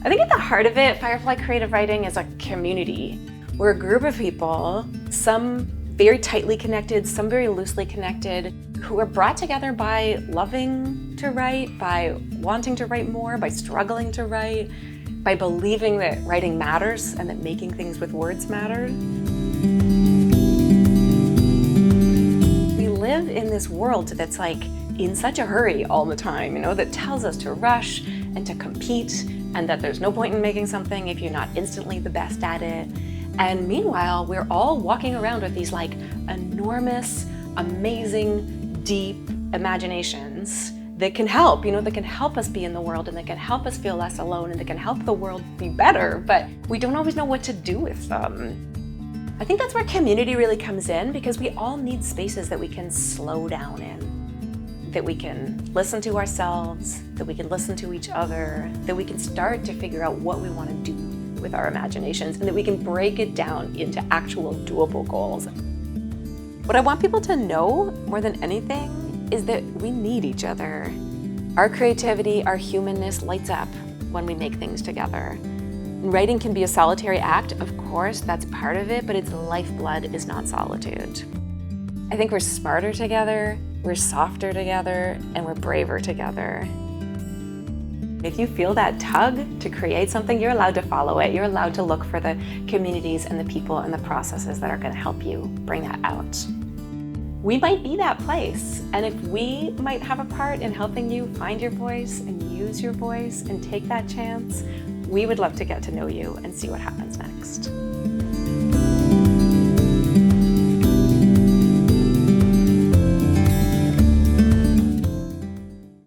I think at the heart of it, Firefly Creative Writing is a community. We're a group of people, some very tightly connected, some very loosely connected, who are brought together by loving to write, by wanting to write more, by struggling to write, by believing that writing matters and that making things with words matter. We live in this world that's like in such a hurry all the time, that tells us to rush and to compete and that there's no point in making something if you're not instantly the best at it. And meanwhile, we're all walking around with these like enormous, amazing, deep imaginations that can help, that can help us be in the world and that can help us feel less alone and that can help the world be better, but we don't always know what to do with them. I think that's where community really comes in, because we all need spaces that we can slow down in, that we can listen to ourselves, that we can listen to each other, that we can start to figure out what we want to do with our imaginations, and that we can break it down into actual doable goals. What I want people to know more than anything is that we need each other. Our creativity, our humanness lights up when we make things together. And writing can be a solitary act, of course, that's part of it, but its lifeblood is not solitude. I think we're smarter together, we're softer together, and we're braver together. If you feel that tug to create something, you're allowed to follow it. You're allowed to look for the communities and the people and the processes that are going to help you bring that out. We might be that place, and if we might have a part in helping you find your voice and use your voice and take that chance, we would love to get to know you and see what happens next.